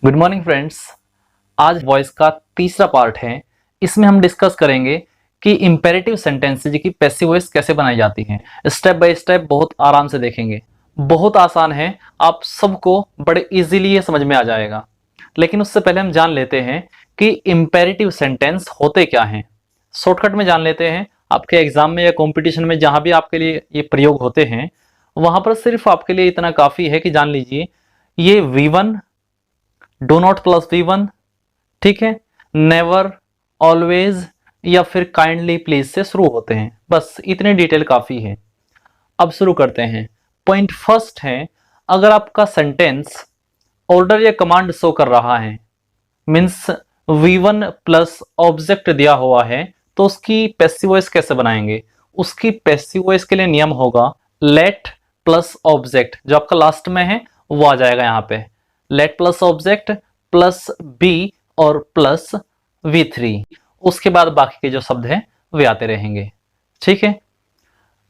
Good morning friends. आज voice का तीसरा पार्ट है। इसमें हम डिस्कस करेंगे कि इंपेरेटिव सेंटेंसेज की पैसिव वॉइस कैसे बनाई जाती हैं। स्टेप बाय स्टेप बहुत आराम से देखेंगे। बहुत आसान है, आप सबको बड़े इजीली ये समझ में आ जाएगा। लेकिन उससे पहले हम जान लेते हैं कि इंपेरेटिव सेंटेंस होते क्या हैं। शॉर्टकट में जान लेते हैं। आपके एग्जाम में या कॉम्पिटिशन में जहां भी आपके लिए ये प्रयोग होते हैं, वहां पर सिर्फ आपके लिए इतना काफी है कि जान लीजिए ये V1, do not plus V1, ठीक है, नेवर, ऑलवेज या फिर काइंडली, प्लीज से शुरू होते हैं। बस इतनी डिटेल काफी है। अब शुरू करते हैं। पॉइंट फर्स्ट है, अगर आपका सेंटेंस ऑर्डर या कमांड शो कर रहा है, मीन्स V1 प्लस ऑब्जेक्ट दिया हुआ है, तो उसकी पैसिव वॉइस कैसे बनाएंगे। उसकी पैसिव वॉइस के लिए नियम होगा लेट प्लस ऑब्जेक्ट, जो आपका लास्ट में है वो आ जाएगा यहाँ पे। Let plus object plus be और प्लस V3, उसके बाद बाकी के जो शब्द हैं वे आते रहेंगे। ठीक है।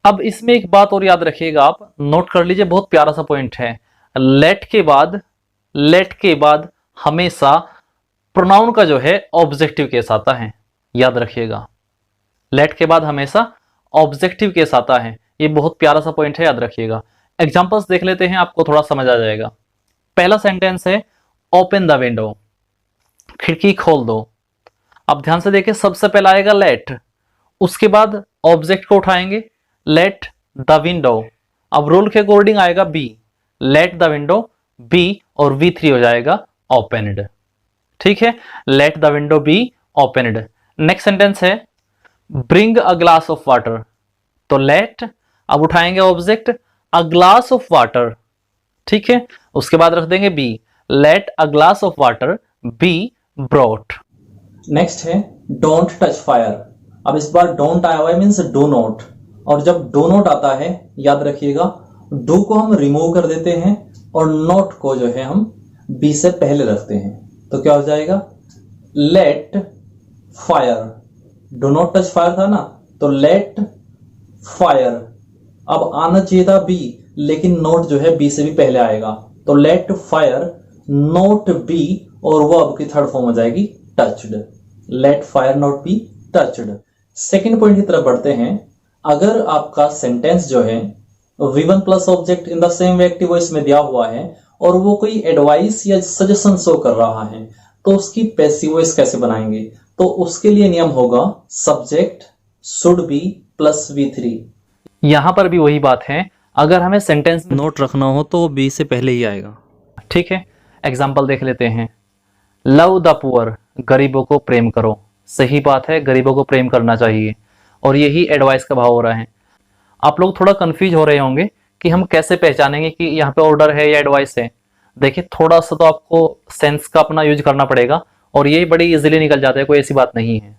अब इसमें एक बात और याद रखिएगा, आप नोट कर लीजिए, बहुत प्यारा सा पॉइंट है। लेट के बाद हमेशा प्रोनाउन का जो है ऑब्जेक्टिव केस आता है, याद रखिएगा। लेट के बाद हमेशा ऑब्जेक्टिव केस आता है। ये बहुत प्यारा सा पॉइंट है, याद रखिएगा। एग्जांपल्स देख लेते हैं, आपको थोड़ा समझ आ जाएगा। पहला सेंटेंस है ओपन द विंडो, खिड़की खोल दो। अब ध्यान से देखिए, सबसे पहला आएगा लेट, उसके बाद ऑब्जेक्ट को उठाएंगे लेट द विंडो। अब रूल के अकॉर्डिंग आएगा be, let the window be और V3 हो जाएगा ओपनड। ठीक है, let the window be opened. Next sentence है bring a glass of water, तो लेट, अब उठाएंगे object a glass of water, ठीक है, उसके बाद रख देंगे be, let a glass of water be brought. Next है डोंट टच फायर। अब इस बार डोंट आया हुआ है, मीन्स डू नॉट, और जब डू नॉट आता है याद रखिएगा डू को हम रिमूव कर देते हैं और नोट को जो है हम बी से पहले रखते हैं, तो क्या हो जाएगा let fire. Do not touch fire था ना, तो लेट फायर। अब आना चाहिए था बी, लेकिन नोट जो है बी से भी पहले आएगा, तो लेट फायर नोट बी, और वो अब की थर्ड फॉर्म हो जाएगी touched. Let fire not be touched. Second point की तरफ बढ़ते हैं। अगर आपका सेंटेंस जो है V1 plus object in the same way active voice में दिया हुआ है और वो कोई एडवाइस या सजेशन शो कर रहा है, तो उसकी पैसिव वॉइस कैसे बनाएंगे। तो उसके लिए नियम होगा subject should be plus V3। यहां पर भी वही बात है, अगर हमें सेंटेंस में नोट रखना हो तो बी से पहले ही आएगा। ठीक है, एग्जाम्पल देख लेते हैं। लव द पुअर, गरीबों को प्रेम करो। सही बात है, गरीबों को प्रेम करना चाहिए, और यही एडवाइस का भाव हो रहा है। आप लोग थोड़ा कंफ्यूज हो रहे होंगे कि हम कैसे पहचानेंगे कि यहाँ पे ऑर्डर है या एडवाइस है। देखिए, थोड़ा सा तो आपको सेंस का अपना यूज करना पड़ेगा, और ये बड़ी इजीली निकल जाता है, कोई ऐसी बात नहीं है।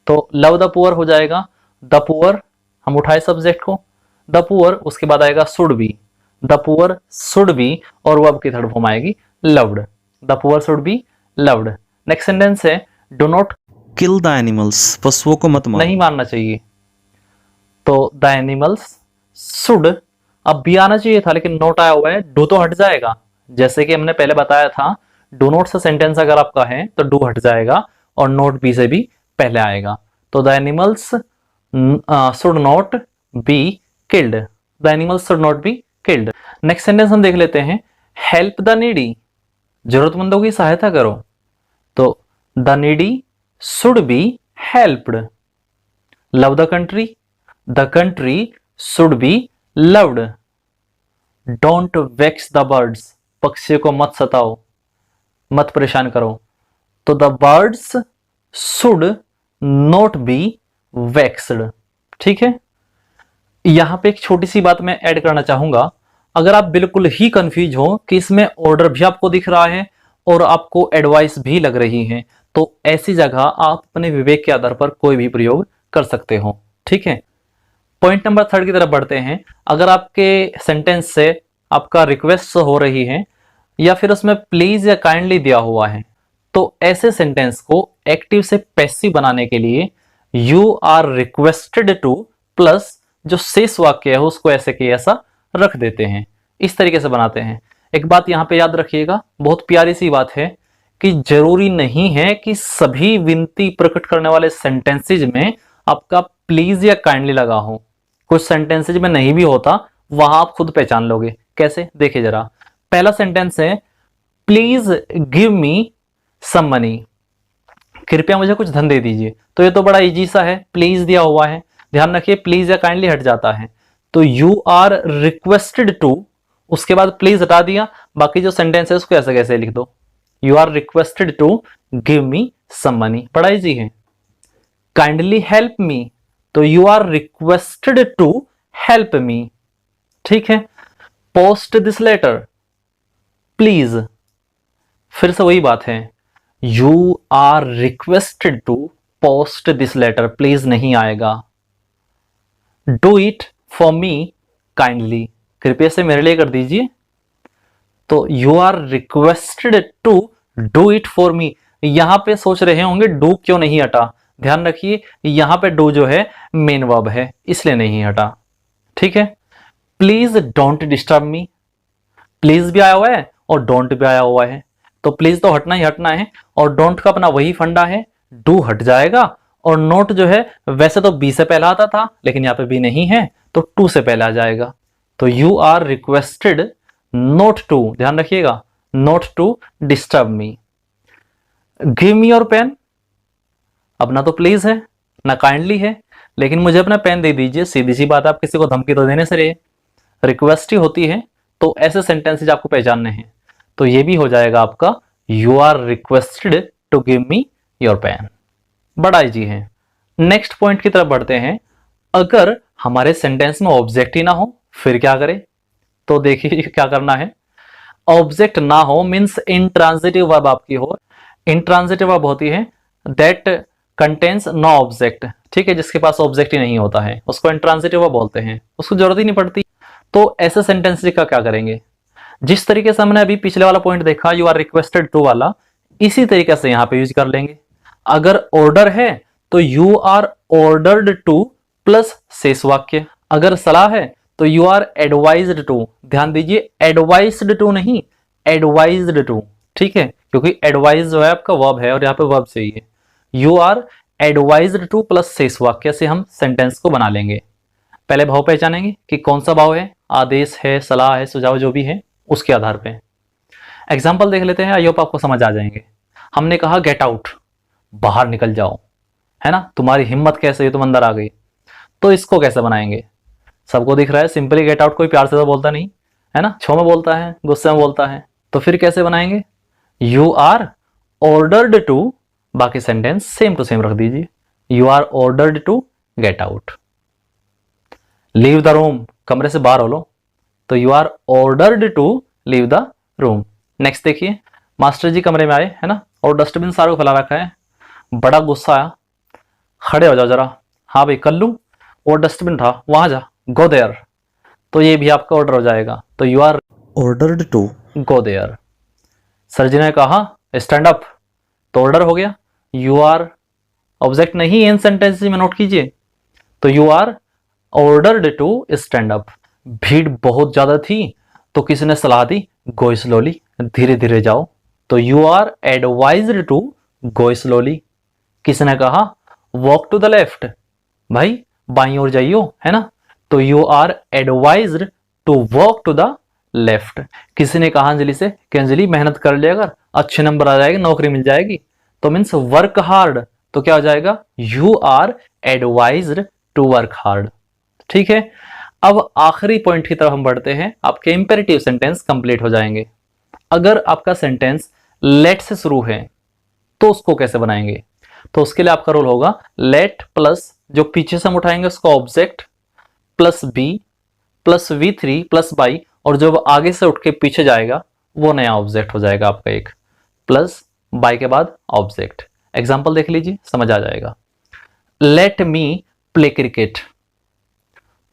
तो लव द पुअर हो जाएगा, द पुअर हम उठाए सब्जेक्ट को, द पुअर, उसके बाद आएगा should be, the poor should be, और वो अब की थर्ड फॉर्म आएगी loved, the poor should be loved. Next sentence है do not kill the animals, पशुओं को मत मारो। नहीं मारना चाहिए, तो द एनिमल्स शुड, अब बी आना चाहिए था लेकिन नोट आया हुआ है, डू तो हट जाएगा। जैसे कि हमने पहले बताया था, डू नोट से सेंटेंस अगर आपका है तो डू हट जाएगा और नोट बी से भी पहले आएगा। तो the animals should not be killed, the animals should not be killed. Next sentence हम देख लेते हैं, हेल्प द नीडी, जरूरतमंदों की सहायता करो। तो the needy should be helped. Love the country should be loved. Don't vex the birds, पक्षियों को मत सताओ, मत परेशान करो। तो the birds should not be vexed. ठीक है, यहां पे एक छोटी सी बात मैं ऐड करना चाहूंगा। अगर आप बिल्कुल ही कंफ्यूज हो कि इसमें ऑर्डर भी आपको दिख रहा है और आपको एडवाइस भी लग रही है, तो ऐसी जगह आप अपने विवेक के आधार पर कोई भी प्रयोग कर सकते हो। ठीक है, पॉइंट नंबर थर्ड की तरफ बढ़ते हैं। अगर आपके सेंटेंस से आपका रिक्वेस्ट हो रही है या फिर उसमें प्लीज या काइंडली दिया हुआ है, तो ऐसे सेंटेंस को एक्टिव से पैसिव बनाने के लिए you are requested to plus जो शेष वाक्य है उसको ऐसे कि ऐसा रख देते हैं। इस तरीके से बनाते हैं। एक बात यहां पे याद रखिएगा, बहुत प्यारी सी बात है कि जरूरी नहीं है कि सभी विनती प्रकट करने वाले सेंटेंसेज में आपका प्लीज या काइंडली लगा हो। कुछ सेंटेंसेज में नहीं भी होता, वहां आप खुद पहचान लोगे। कैसे, देखिए जरा। पहला सेंटेंस है please give me some money, कृपया मुझे कुछ धन दे दीजिए। तो ये तो बड़ा इजी सा है, प्लीज दिया हुआ है। ध्यान रखिए प्लीज या काइंडली हट जाता है, तो यू आर रिक्वेस्टेड टू, उसके बाद प्लीज हटा दिया, बाकी जो सेंटेंस है उसको ऐसे कैसे लिख दो, you are requested to give me some money, बड़ा इजी है। काइंडली हेल्प मी, तो you are requested to help me, ठीक है। पोस्ट दिस लेटर, प्लीज, फिर से वही बात है, you are requested to post this letter, please नहीं आएगा। Do it for me kindly, कृपया से मेरे लिए कर दीजिए, तो you are requested to do it for me. यहां पे सोच रहे होंगे डू क्यों नहीं हटा, ध्यान रखिए यहां पे डू जो है मेन वर्ब है, इसलिए नहीं हटा, ठीक है। Please don't disturb me, please भी आया हुआ है और डोंट भी आया हुआ है, तो प्लीज तो हटना ही हटना है, और डोंट का अपना वही फंडा है, डू हट जाएगा, और नोट जो है वैसे तो बी से पहला आता था, लेकिन यहाँ पे बी नहीं है तो टू से पहले आ जाएगा। तो you are requested not to, ध्यान रखिएगा, not to disturb me. Give me your pen, अपना तो प्लीज है ना काइंडली है, लेकिन मुझे अपना पेन दे दीजिए, सीधी सी बात, आप किसी को धमकी तो देने से रहे, रिक्वेस्ट ही होती है, तो ऐसे सेंटेंसेज आपको पहचानने हैं। तो ये भी हो जाएगा आपका you are requested to give me your pen, बड़ा इजी है। नेक्स्ट पॉइंट की तरफ बढ़ते हैं। अगर हमारे सेंटेंस में ऑब्जेक्ट ही ना हो फिर क्या करें, तो देखिए क्या करना है। ऑब्जेक्ट ना हो मींस इंट्रांजिटिव वर्ब आपकी हो। इंट्रांजिटिव वर्ब होती है दैट कंटेन्स नो ऑब्जेक्ट, ठीक है, जिसके पास ऑब्जेक्ट ही नहीं होता है उसको इंट्रांजिटिव वर्ब बोलते हैं, उसको जरूरत ही नहीं पड़ती। तो ऐसे सेंटेंस का क्या करेंगे, जिस तरीके से हमने अभी पिछले वाला पॉइंट देखा यू आर रिक्वेस्टेड टू वाला, इसी तरीके से यहां पे यूज कर लेंगे। अगर ऑर्डर है तो you are ordered to plus शेष वाक्य, अगर सलाह है तो यू आर एडवाइज्ड टू, ध्यान दीजिए एडवाइज्ड टू नहीं एडवाइज्ड टू, ठीक है, क्योंकि एडवाइज जो है आपका वर्ब है और यहाँ पे वर्ब चाहिए। You are advised to plus शेष वाक्य से हम सेंटेंस को बना लेंगे। पहले भाव पहचानेंगे कि कौन सा भाव है, आदेश है, सलाह है, सुझाव जो भी है, उसके आधार पे एग्जाम्पल देख लेते हैं, आई होप आपको समझ आ जाएंगे। हमने कहा गेट आउट, बाहर निकल जाओ, है ना, तुम्हारी हिम्मत कैसे हुई तुम अंदर आ गई, तो इसको कैसे बनाएंगे, सबको दिख रहा है सिंपली गेट आउट, कोई प्यार से तो बोलता नहीं है ना, छो में बोलता है, गुस्से में बोलता है, तो फिर कैसे बनाएंगे, यू आर ऑर्डर्ड टू, बाकी सेंटेंस सेम टू सेम रख दीजिए, you are ordered to get out. Leave the room, कमरे से बाहर हो लो, तो you are ordered to leave the room. Next देखिए, मास्टर जी कमरे में आए, है ना, और डस्टबिन सारे को फैला रखा है, बड़ा गुस्सा आया, खड़े हो जाओ जरा, हाँ भाई कर लूं, वो डस्टबिन था वहां जा, गो देयर, तो ये भी आपका ऑर्डर हो जाएगा, तो you are ordered to, go there. Sir ji ने कहा स्टैंड अप, तो ऑर्डर हो गया, यू आर ऑब्जेक्ट नहीं इन सेंटेंस में नोट कीजिए, तो you are ordered to stand up. भीड़ बहुत ज्यादा थी तो किसी ने सलाह दी गो स्लोली, धीरे धीरे जाओ, तो you are advised to go slowly. किसी ने कहा वॉक टू द लेफ्ट, भाई बाईं ओर जाइयो, है ना, तो you are advised to walk to the left. किसी ने कहा अंजलि से कि अंजलि मेहनत कर लिया अगर अच्छे नंबर आ जाएंगे नौकरी मिल जाएगी, तो मीन्स वर्क हार्ड, तो क्या हो जाएगा, you are advised to work hard, ठीक है। अब आखिरी पॉइंट की तरफ हम बढ़ते हैं, आपके इंपेरेटिव सेंटेंस कंप्लीट हो जाएंगे। अगर आपका सेंटेंस लेट से शुरू है तो उसको कैसे बनाएंगे, तो उसके लिए आपका रोल होगा लेट प्लस जो पीछे से हम उठाएंगे उसको object plus B plus V3 plus by, और जो आगे से उठ के पीछे जाएगा वो नया ऑब्जेक्ट हो जाएगा आपका एक, प्लस बाई के बाद ऑब्जेक्ट। एग्जाम्पल देख लीजिए समझ आ जाएगा। लेट मी प्ले क्रिकेट,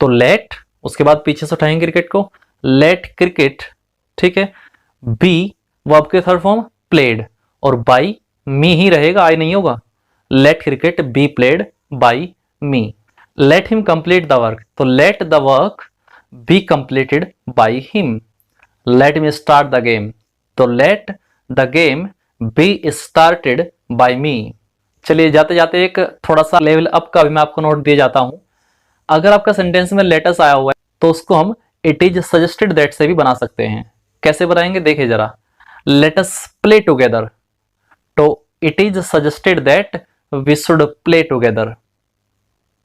तो लेट उसके बाद पीछे से उठाएंगे क्रिकेट को, लेट क्रिकेट, ठीक है। बी वर्ब के थर्ड फॉर्म प्लेड, और बाई मी ही रहेगा, आई नहीं होगा, let cricket be played by me. Let him complete the work, तो let the work be completed by him. Let me start the game, तो let the game be started by me. चलिए जाते जाते एक थोड़ा सा लेवल अप का भी मैं आपको नोट दिए जाता हूं। अगर आपका सेंटेंस में लेटस आया हुआ है तो उसको हम इट इज सजेस्टेड दैट से भी बना सकते हैं। कैसे बनाएंगे देखिए जरा। लेट अस प्ले टुगेदर, तो it is suggested that we should play together.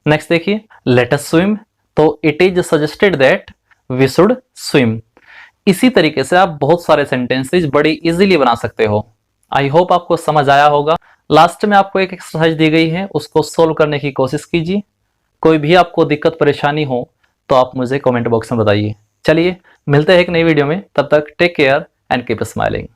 Next देखिए, लेट अस स्विम, तो it is suggested that we should swim. इसी तरीके से आप बहुत सारे सेंटेंसेस बड़ी इजीली बना सकते हो। आई होप आपको समझ आया होगा। लास्ट में आपको एक एक्सरसाइज दी गई है, उसको सोल्व करने की कोशिश कीजिए। कोई भी आपको दिक्कत परेशानी हो तो आप मुझे कमेंट बॉक्स में बताइए। चलिए मिलते हैं एक नई वीडियो में, तब तक take care and keep smiling.